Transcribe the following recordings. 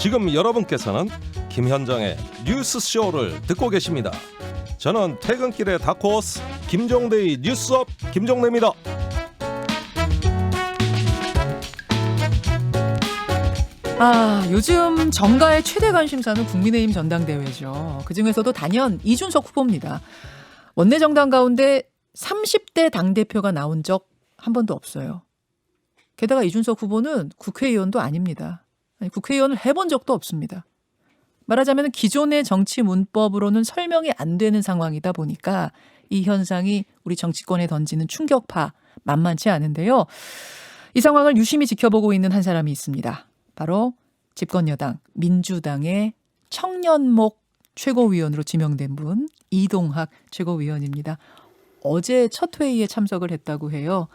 지금 여러분께서는 김현정의 뉴스쇼를 듣고 계십니다. 저는 퇴근길의 다크호스 김종대의 뉴스업 김종대입니다. 요즘 정가의 최대 관심사는 국민의힘 전당대회죠. 그중에서도 단연 이준석 후보입니다. 원내정당 가운데 30대 당대표가 나온 적 한 번도 없어요. 게다가 이준석 후보는 국회의원도 아닙니다. 아니, 국회의원을 해본 적도 없습니다. 말하자면 기존의 정치 문법으로는 설명이 안 되는 상황이다 보니까 이 현상이 우리 정치권에 던지는 충격파 만만치 않은데요. 이 상황을 유심히 지켜보고 있는 한 사람이 있습니다. 바로 집권여당 민주당의 청년목 최고위원으로 지명된 분 이동학 최고위원입니다. 어제 첫 회의에 참석을 했다고 해요.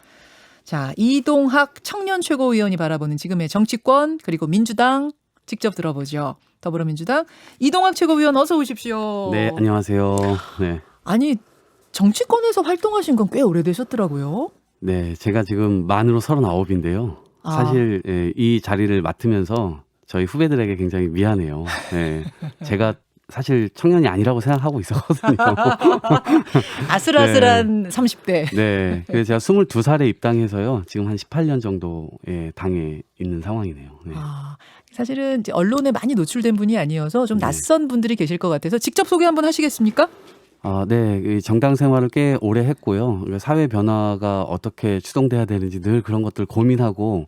자, 이동학 청년 최고위원이 바라보는 지금의 정치권 그리고 민주당 직접 들어보죠. 더불어민주당 이동학 최고위원 어서 오십시오. 네, 안녕하세요. 네. 아니 정치권에서 활동하신 건 꽤 오래되셨더라고요. 네, 제가 지금 만으로 39인데요. 사실 이 자리를 맡으면서 저희 후배들에게 굉장히 미안해요. 네, 제가 사실 청년이 아니라고 생각하고 있었거든요. 아슬아슬한 네. 30대. 네, 그래서 제가 22살에 입당해서요. 지금 한 18년 정도 당에 있는 상황이네요. 네. 사실은 이제 언론에 많이 노출된 분이 아니어서 좀 낯선 분들이 계실 것 같아서 직접 소개 한번 하시겠습니까? 네, 정당 생활을 꽤 오래 했고요. 사회 변화가 어떻게 추동돼야 되는지 늘 그런 것들 고민하고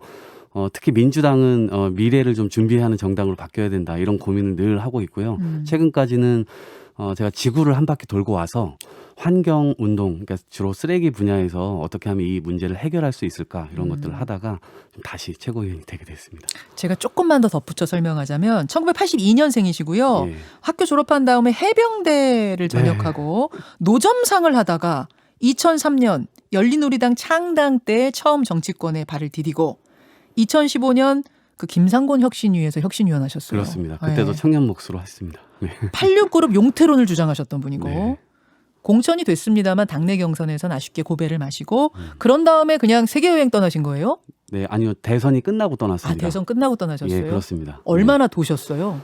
특히 민주당은 미래를 좀 준비하는 정당으로 바뀌어야 된다 이런 고민을 늘 하고 있고요. 최근까지는 제가 지구를 한 바퀴 돌고 와서 환경 운동, 그러니까 주로 쓰레기 분야에서 어떻게 하면 이 문제를 해결할 수 있을까 이런 것들을 하다가 좀 다시 최고위원이 되게 됐습니다. 제가 조금만 더 덧붙여 설명하자면 1982년생이시고요. 네. 학교 졸업한 다음에 해병대를 전역하고 노점상을 하다가 2003년 열린우리당 창당 때 처음 정치권에 발을 디디고 2015년 그 김상곤 혁신위에서 혁신위원 하셨어요. 그렇습니다. 그때도 청년 몫으로 했습니다. 네. 86그룹 용태론을 주장하셨던 분이고 네. 공천이 됐습니다만 당내 경선에서는 아쉽게 고배를 마시고 그런 다음에 그냥 세계여행 떠나신 거예요? 네, 아니요. 대선이 끝나고 떠났습니다. 대선 끝나고 떠나셨어요? 예, 그렇습니다. 얼마나 도셨어요?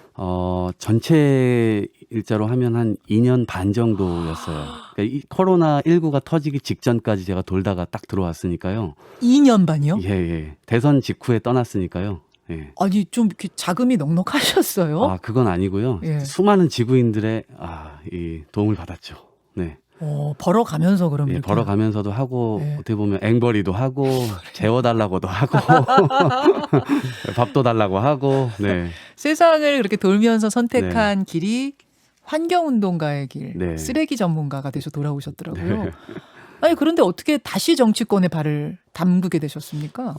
전체 일자로 하면 한 2년 반 정도였어요. 그러니까 이 코로나19가 터지기 직전까지 제가 돌다가 딱 들어왔으니까요. 2년 반이요? 예. 대선 직후에 떠났으니까요. 예. 아니 좀 이렇게 자금이 넉넉하셨어요? 그건 아니고요. 예. 수많은 지구인들의 이 도움을 받았죠. 네. 벌어가면서 그럼 예, 이렇게. 벌어가면서도 하고 예. 어떻게 보면 앵벌이도 하고 재워달라고도 하고 밥도 달라고 하고 네. 세상을 그렇게 돌면서 선택한 길이 환경운동가의 길, 네. 쓰레기 전문가가 돼서 돌아오셨더라고요. 네. 아니 그런데 어떻게 다시 정치권에 발을 담그게 되셨습니까?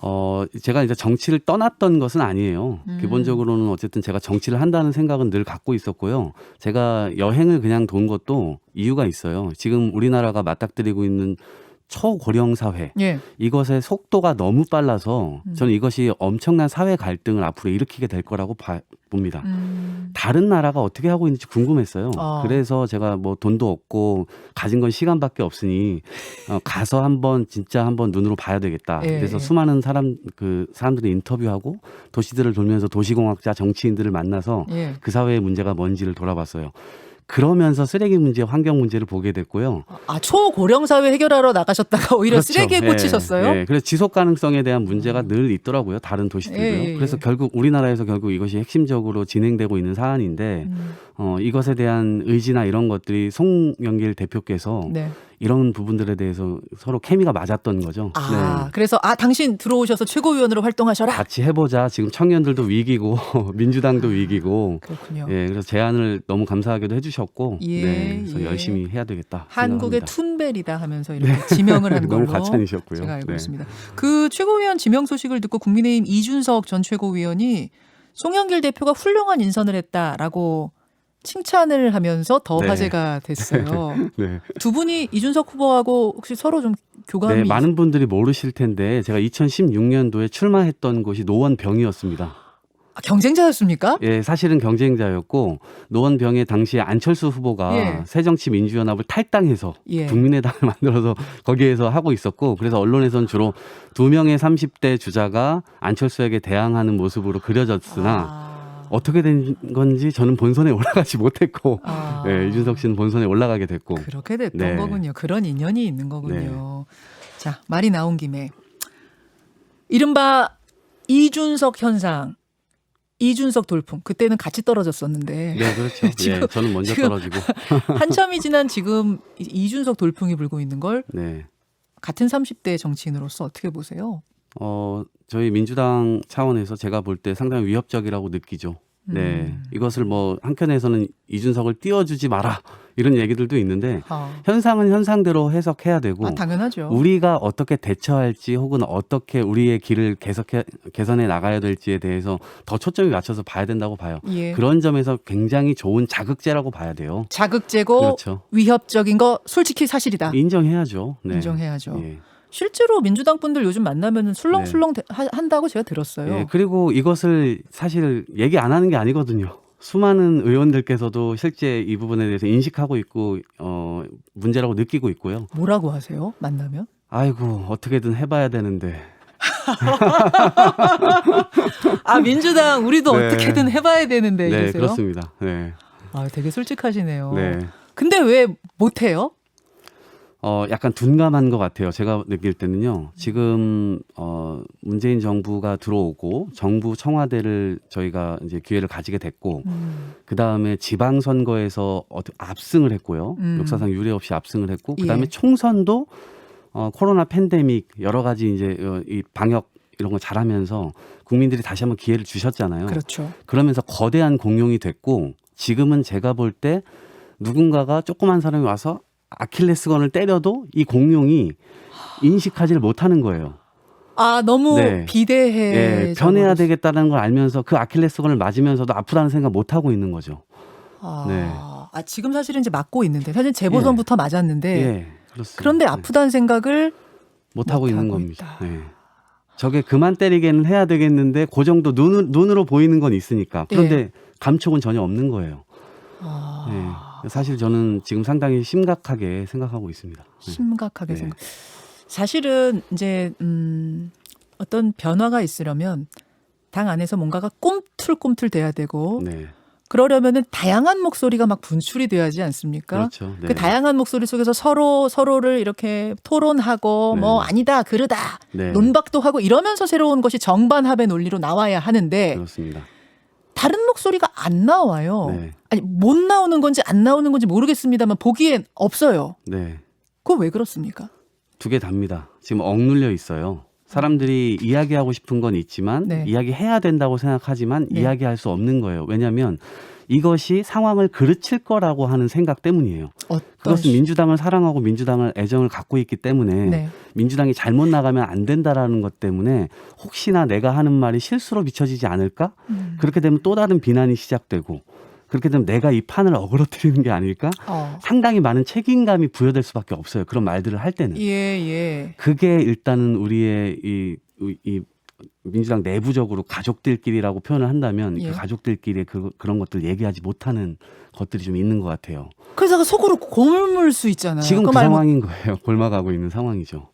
제가 이제 정치를 떠났던 것은 아니에요. 기본적으로는 어쨌든 제가 정치를 한다는 생각은 늘 갖고 있었고요. 제가 여행을 그냥 돈 것도 이유가 있어요. 지금 우리나라가 맞닥뜨리고 있는 초고령 사회, 예. 이것의 속도가 너무 빨라서 저는 이것이 엄청난 사회 갈등을 앞으로 일으키게 될 거라고 봅니다. 다른 나라가 어떻게 하고 있는지 궁금했어요. 그래서 제가 뭐 돈도 없고 가진 건 시간밖에 없으니 가서 진짜 한번 눈으로 봐야 되겠다. 예. 그래서 수많은 사람들을 인터뷰하고 도시들을 돌면서 도시공학자, 정치인들을 만나서 예. 그 사회의 문제가 뭔지를 돌아봤어요. 그러면서 쓰레기 문제, 환경 문제를 보게 됐고요. 초고령 사회 해결하러 나가셨다가 오히려 그렇죠. 쓰레기에 꽂히셨어요? 네. 그래서 지속 가능성에 대한 문제가 늘 있더라고요. 다른 도시들도요. 예. 그래서 결국 우리나라에서 이것이 핵심적으로 진행되고 있는 사안인데 이것에 대한 의지나 이런 것들이 송영길 대표께서 네. 이런 부분들에 대해서 서로 케미가 맞았던 거죠. 네. 그래서 당신 들어오셔서 최고위원으로 활동하셔라. 같이 해보자. 지금 청년들도 위기고 민주당도 위기고. 그렇군요. 예, 그래서 제안을 너무 감사하게도 해주셨고, 예, 그래서 예. 열심히 해야 되겠다. 한국의 생각합니다. 툰벨이다 하면서 이렇게 지명을 한 걸로 너무 과찬이셨고요. 제가 알고 네. 있습니다. 그 최고위원 지명 소식을 듣고 국민의힘 이준석 전 최고위원이 송영길 대표가 훌륭한 인선을 했다라고 칭찬을 하면서 더 네. 화제가 됐어요. 네. 두 분이 이준석 후보하고 혹시 서로 좀 교감이 많은 분들이 모르실 텐데 제가 2016년도에 출마했던 곳이 노원병이었습니다. 경쟁자였습니까? 예, 사실은 경쟁자였고 노원병에 당시에 안철수 후보가 예. 새정치민주연합을 탈당해서 예. 국민의당을 만들어서 거기에서 하고 있었고 그래서 언론에서는 주로 2명의 30대 주자가 안철수에게 대항하는 모습으로 그려졌으나 어떻게 된 건지 저는 본선에 올라가지 못했고 아. 네, 이준석 씨는 본선에 올라가게 됐고 그렇게 됐던 네. 거군요. 그런 인연이 있는 거군요. 자, 말이 나온 김에 이른바 이준석 현상, 이준석 돌풍. 그때는 같이 떨어졌었는데 네, 그렇죠. 지금- 예, 저는 먼저 지금- 떨어지고 한참이 지난 지금 이준석 돌풍이 불고 있는 걸 네. 같은 30대 정치인으로서 어떻게 보세요? 저희 민주당 차원에서 제가 볼 때 상당히 위협적이라고 느끼죠. 네. 이것을 뭐 한켠에서는 이준석을 띄워주지 마라 이런 얘기들도 있는데 현상은 현상대로 해석해야 되고 당연하죠. 우리가 어떻게 대처할지 혹은 어떻게 우리의 길을 개선해 나가야 될지에 대해서 더 초점이 맞춰서 봐야 된다고 봐요. 예. 그런 점에서 굉장히 좋은 자극제라고 봐야 돼요. 자극제고 그렇죠. 위협적인 거 솔직히 사실이다. 인정해야죠. 네. 인정해야죠. 예. 실제로 민주당 분들 요즘 만나면 술렁술렁 한다고 제가 들었어요. 예, 그리고 이것을 사실 얘기 안 하는 게 아니거든요. 수많은 의원들께서도 실제 이 부분에 대해서 인식하고 있고 문제라고 느끼고 있고요. 뭐라고 하세요? 만나면? 아이고 어떻게든 해봐야 되는데. 아 민주당 우리도 네. 어떻게든 해봐야 되는데 네, 이러세요? 그렇습니다. 네. 아 되게 솔직하시네요. 네. 근데 왜 못해요? 약간 둔감한 것 같아요. 제가 느낄 때는요. 지금 문재인 정부가 들어오고 정부 청와대를 저희가 이제 기회를 가지게 됐고 그 다음에 지방선거에서 압승을 했고요. 역사상 유례 없이 압승을 했고 그 다음에 예. 총선도 코로나 팬데믹 여러 가지 이제 이 방역 이런 거 잘하면서 국민들이 다시 한번 기회를 주셨잖아요. 그렇죠. 그러면서 거대한 공룡이 됐고 지금은 제가 볼 때 누군가가 조그만 사람이 와서 아킬레스건을 때려도 이 공룡이 인식하지를 못하는 거예요. 아 너무 네. 비대해. 예, 변해야 되겠다는 걸 알면서 그 아킬레스건을 맞으면서도 아프다는 생각 못 하고 있는 거죠. 네. 아 지금 사실은 이제 맞고 있는데 사실 재보선부터 맞았는데 예, 그렇습니다. 그런데 네. 아프다는 생각을 못 하고 있는 못하고 겁니다. 있다. 네. 저게 그만 때리게는 해야 되겠는데 그 정도 눈으로 보이는 건 있으니까 그런데 감촉은 전혀 없는 거예요. 네. 사실 저는 지금 상당히 심각하게 생각하고 있습니다. 네. 심각하게 네. 생각. 사실은 이제 어떤 변화가 있으려면 당 안에서 뭔가가 꿈틀꿈틀 돼야 되고 네. 그러려면은 다양한 목소리가 막 분출이 돼야지 않습니까? 그렇죠. 네. 그 다양한 목소리 속에서 서로를 이렇게 토론하고 네. 뭐 아니다 그러다 네. 논박도 하고 이러면서 새로운 것이 정반합의 논리로 나와야 하는데 그렇습니다. 다른 목소리가 안 나와요. 네. 아니 못 나오는 건지 안 나오는 건지 모르겠습니다만 보기엔 없어요. 네. 그거 왜 그렇습니까? 두 개 답니다. 지금 억눌려 있어요. 사람들이 이야기하고 싶은 건 있지만 네. 이야기해야 된다고 생각하지만 네. 이야기할 수 없는 거예요. 왜냐하면 이것이 상황을 그르칠 거라고 하는 생각 때문이에요. 그것은 민주당을 사랑하고 민주당을 애정을 갖고 있기 때문에 네. 민주당이 잘못 나가면 안 된다라는 것 때문에 혹시나 내가 하는 말이 실수로 비춰지지 않을까? 그렇게 되면 또 다른 비난이 시작되고 그렇게 되면 내가 이 판을 어그러뜨리는 게 아닐까? 상당히 많은 책임감이 부여될 수밖에 없어요. 그런 말들을 할 때는. 예. 그게 일단은 우리의 이 민주당 내부적으로 가족들끼리라고 표현을 한다면 예. 그 가족들끼리 그런 것들 얘기하지 못하는 것들이 좀 있는 것 같아요. 그래서 속으로 고물 수 있잖아요. 지금 그 상황인 거예요. 골마가고 있는 상황이죠.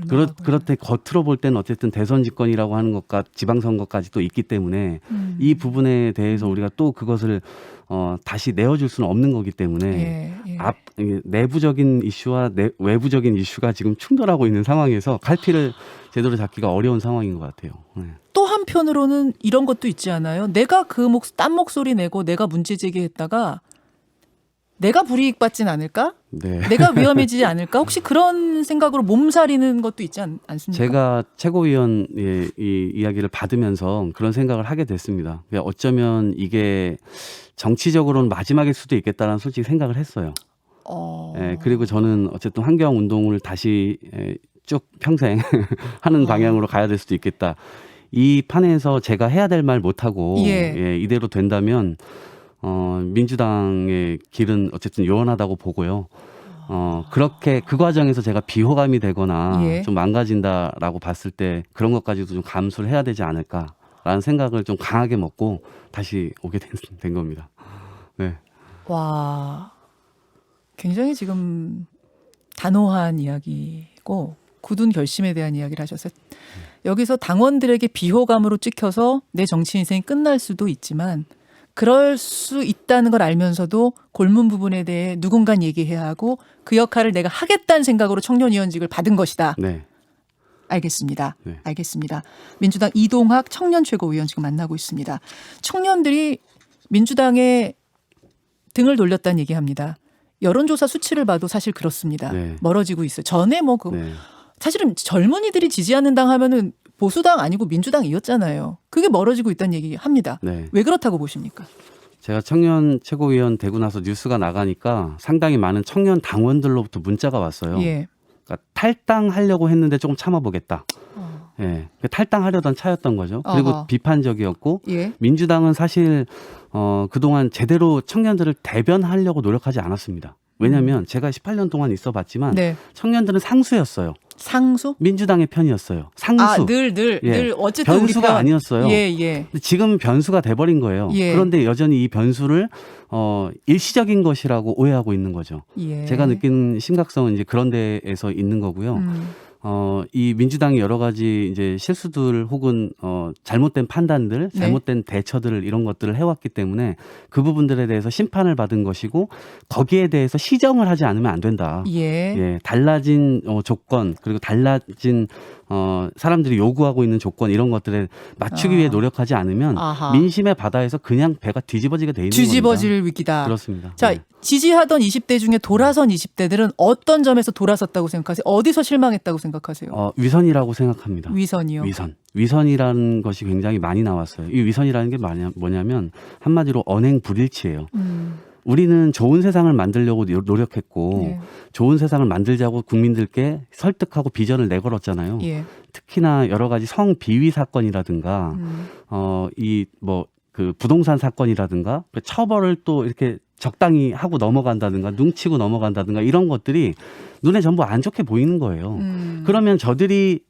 그렇대 겉으로 볼 때는 어쨌든 대선 집권이라고 하는 것과 지방선거까지 또 있기 때문에 이 부분에 대해서 우리가 또 그것을 다시 내어줄 수는 없는 거기 때문에 내부적인 이슈와 외부적인 이슈가 지금 충돌하고 있는 상황에서 갈피를 제대로 잡기가 어려운 상황인 것 같아요. 네. 또 한편으로는 이런 것도 있지 않아요? 내가 딴 목소리 내고 내가 문제 제기했다가 내가 불이익 받진 않을까? 네. 내가 위험해지지 않을까? 혹시 그런 생각으로 몸살이는 것도 있지 않습니까? 제가 최고위원의 이 이야기를 받으면서 그런 생각을 하게 됐습니다. 어쩌면 이게 정치적으로는 마지막일 수도 있겠다라는 솔직히 생각을 했어요. 그리고 저는 어쨌든 환경 운동을 다시 쭉 평생 하는 방향으로 가야 될 수도 있겠다. 이 판에서 제가 해야 될 말 못하고 이대로 된다면 민주당의 길은 어쨌든 요원하다고 보고요. 그렇게 그 과정에서 제가 비호감이 되거나 좀 망가진다라고 봤을 때 그런 것까지도 좀 감수를 해야 되지 않을까라는 생각을 좀 강하게 먹고 다시 오게 된 겁니다. 네. 와, 굉장히 지금 단호한 이야기고 굳은 결심에 대한 이야기를 하셨어요. 여기서 당원들에게 비호감으로 찍혀서 내 정치 인생이 끝날 수도 있지만 그럴 수 있다는 걸 알면서도 골문 부분에 대해 누군가는 얘기해야 하고 그 역할을 내가 하겠다는 생각으로 청년위원직을 받은 것이다. 네. 알겠습니다. 네. 알겠습니다. 민주당 이동학 청년 최고위원 지금 만나고 있습니다. 청년들이 민주당에 등을 돌렸다는 얘기합니다. 여론조사 수치를 봐도 사실 그렇습니다. 네. 멀어지고 있어요. 전에 뭐 네. 사실은 젊은이들이 지지하는 당 하면은 보수당 아니고 민주당이었잖아요. 그게 멀어지고 있다는 얘기 합니다. 네. 왜 그렇다고 보십니까? 제가 청년 최고위원 되고 나서 뉴스가 나가니까 상당히 많은 청년 당원들로부터 문자가 왔어요. 예. 그러니까 탈당하려고 했는데 조금 참아보겠다. 예, 탈당하려던 차였던 거죠. 그리고 어허. 비판적이었고 예. 민주당은 사실 그동안 제대로 청년들을 대변하려고 노력하지 않았습니다. 왜냐하면 제가 18년 동안 있어봤지만 네. 청년들은 상수였어요. 상수? 민주당의 편이었어요. 상수. 아, 늘 예. 어쨌든 우리 변수가 편. 아니었어요. 예, 예. 근데 지금 변수가 돼버린 거예요. 예. 그런데 여전히 이 변수를 일시적인 것이라고 오해하고 있는 거죠. 예. 제가 느끼는 심각성은 이제 그런 데에서 있는 거고요. 이 민주당이 여러 가지 이제 실수들 혹은 잘못된 판단들, 네. 잘못된 대처들 이런 것들을 해왔기 때문에 그 부분들에 대해서 심판을 받은 것이고 거기에 대해서 시정을 하지 않으면 안 된다. 예. 예, 달라진 조건 그리고 달라진 사람들이 요구하고 있는 조건 이런 것들에 맞추기 위해 노력하지 않으면 아하. 민심의 바다에서 그냥 배가 뒤집어지게 돼 있는 뒤집어질 겁니다. 위기다. 그렇습니다. 자, 네. 지지하던 20대 중에 돌아선 20대들은 어떤 점에서 돌아섰다고 생각하세요? 어디서 실망했다고 생각하세요? 위선이라고 생각합니다. 위선이요. 위선이라는 것이 굉장히 많이 나왔어요. 이 위선이라는 게 뭐냐면 한마디로 언행 불일치예요. 우리는 좋은 세상을 만들려고 노력했고 예. 좋은 세상을 만들자고 국민들께 설득하고 비전을 내걸었잖아요. 예. 특히나 여러 가지 성 비위 사건이라든가 그 부동산 사건이라든가 그 처벌을 또 이렇게 적당히 하고 넘어간다든가 눈치고 넘어간다든가 이런 것들이 눈에 전부 안 좋게 보이는 거예요. 그러면 저들이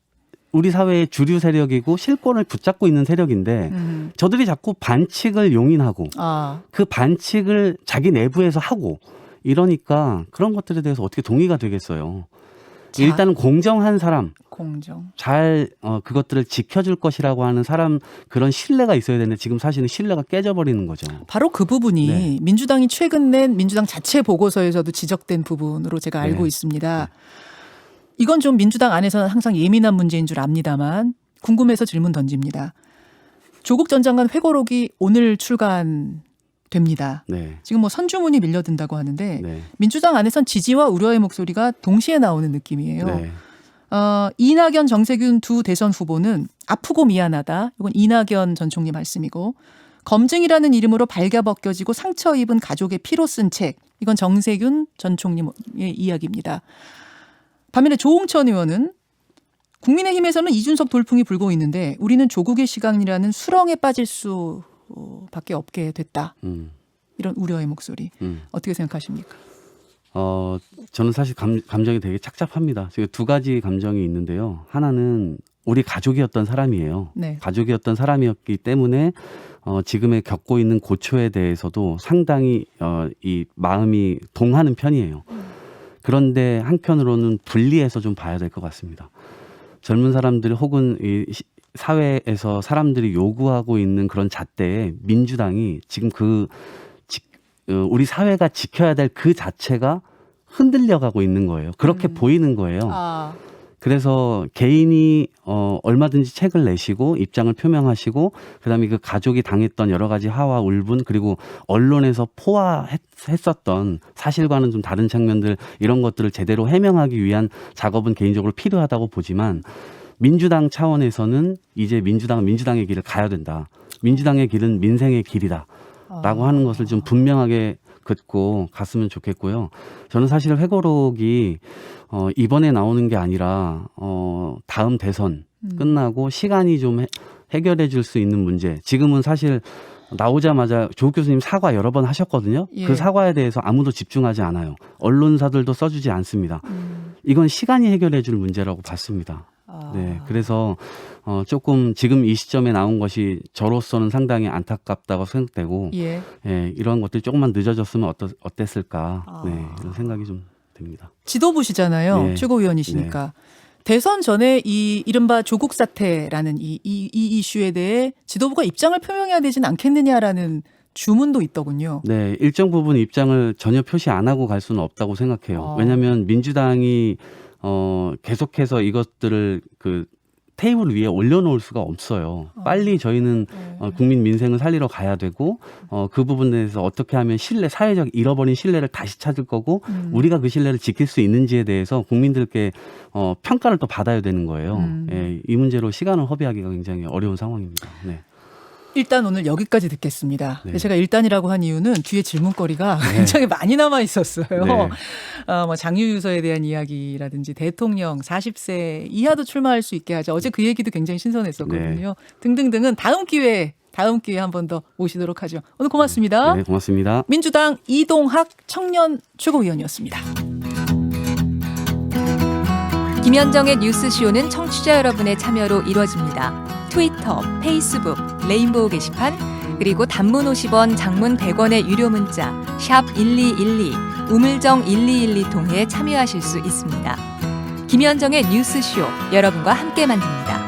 우리 사회의 주류 세력이고 실권을 붙잡고 있는 세력인데 저들이 자꾸 반칙을 용인하고 그 반칙을 자기 내부에서 하고 이러니까 그런 것들에 대해서 어떻게 동의가 되겠어요. 자, 일단은 공정한 사람, 공정. 잘 그것들을 지켜줄 것이라고 하는 사람 그런 신뢰가 있어야 되는데 지금 사실은 신뢰가 깨져버리는 거죠. 바로 그 부분이 네. 민주당이 최근 낸 민주당 자체 보고서에서도 지적된 부분으로 제가 알고 네. 있습니다. 이건 좀 민주당 안에서는 항상 예민한 문제인 줄 압니다만 궁금해서 질문 던집니다. 조국 전 장관 회고록이 오늘 출간됩니다. 네. 지금 뭐 선주문이 밀려든다고 하는데 네. 민주당 안에선 지지와 우려의 목소리가 동시에 나오는 느낌이에요. 네. 이낙연, 정세균 두 대선 후보는 아프고 미안하다. 이건 이낙연 전 총리 말씀이고 검증이라는 이름으로 발가벗겨지고 상처 입은 가족의 피로 쓴 책. 이건 정세균 전 총리의 이야기입니다. 반면에 조홍천 의원은 국민의힘에서는 이준석 돌풍이 불고 있는데 우리는 조국의 시간이라는 수렁에 빠질 수밖에 없게 됐다. 이런 우려의 목소리. 어떻게 생각하십니까? 저는 사실 감정이 되게 착잡합니다. 지금 두 가지 감정이 있는데요. 하나는 우리 가족이었던 사람이에요. 네. 가족이었던 사람이었기 때문에 지금의 겪고 있는 고초에 대해서도 상당히 이 마음이 동하는 편이에요. 그런데 한편으로는 분리해서 좀 봐야 될 것 같습니다. 젊은 사람들이 혹은 이 사회에서 사람들이 요구하고 있는 그런 잣대에 민주당이 지금 우리 사회가 지켜야 될 그 자체가 흔들려가고 있는 거예요. 그렇게 보이는 거예요. 그래서 개인이 얼마든지 책을 내시고 입장을 표명하시고 그다음에 그 가족이 당했던 여러 가지 하와 울분 그리고 언론에서 포화했었던 사실과는 좀 다른 측면들 이런 것들을 제대로 해명하기 위한 작업은 개인적으로 필요하다고 보지만 민주당 차원에서는 이제 민주당의 길을 가야 된다. 민주당의 길은 민생의 길이다. 라고 하는 것을 좀 분명하게 긋고 갔으면 좋겠고요. 저는 사실 회고록이 이번에 나오는 게 아니라 다음 대선 끝나고 시간이 좀 해결해 줄 수 있는 문제. 지금은 사실 나오자마자 조국 교수님 사과 여러 번 하셨거든요. 예. 그 사과에 대해서 아무도 집중하지 않아요. 언론사들도 써주지 않습니다. 이건 시간이 해결해 줄 문제라고 봤습니다. 네, 그래서 조금 지금 이 시점에 나온 것이 저로서는 상당히 안타깝다고 생각되고 예. 예, 이런 것들이 조금만 늦어졌으면 어땠을까 네, 이런 생각이 좀 듭니다. 지도부시잖아요. 네. 최고위원이시니까. 대선 전에 이 이른바 조국 사태라는 이 이슈에 대해 지도부가 입장을 표명해야 되진 않겠느냐라는 주문도 있더군요. 네, 일정 부분 입장을 전혀 표시 안 하고 갈 수는 없다고 생각해요. 왜냐하면 민주당이 계속해서 이것들을 그 테이블 위에 올려놓을 수가 없어요. 빨리 저희는 국민 민생을 살리러 가야 되고 그 부분에 대해서 어떻게 하면 사회적 잃어버린 신뢰를 다시 찾을 거고 우리가 그 신뢰를 지킬 수 있는지에 대해서 국민들께 평가를 또 받아야 되는 거예요. 예, 이 문제로 시간을 허비하기가 굉장히 어려운 상황입니다. 네. 일단 오늘 여기까지 듣겠습니다. 네. 제가 일단이라고 한 이유는 뒤에 질문거리가 굉장히 많이 남아 있었어요. 네. 뭐 장유유서에 대한 이야기라든지 대통령 40세 이하도 출마할 수 있게 하자. 어제 그 얘기도 굉장히 신선했었거든요. 등등등은 다음 기회에 한 번 더 모시도록 하죠. 오늘 고맙습니다. 네, 고맙습니다. 민주당 이동학 청년 최고위원이었습니다. 김현정의 뉴스쇼는 청취자 여러분의 참여로 이루어집니다. 트위터, 페이스북, 레인보우 게시판, 그리고 단문 50원, 장문 100원의 유료 문자 샵 1212, 우물정 1212 통해 참여하실 수 있습니다. 김현정의 뉴스쇼, 여러분과 함께 만듭니다.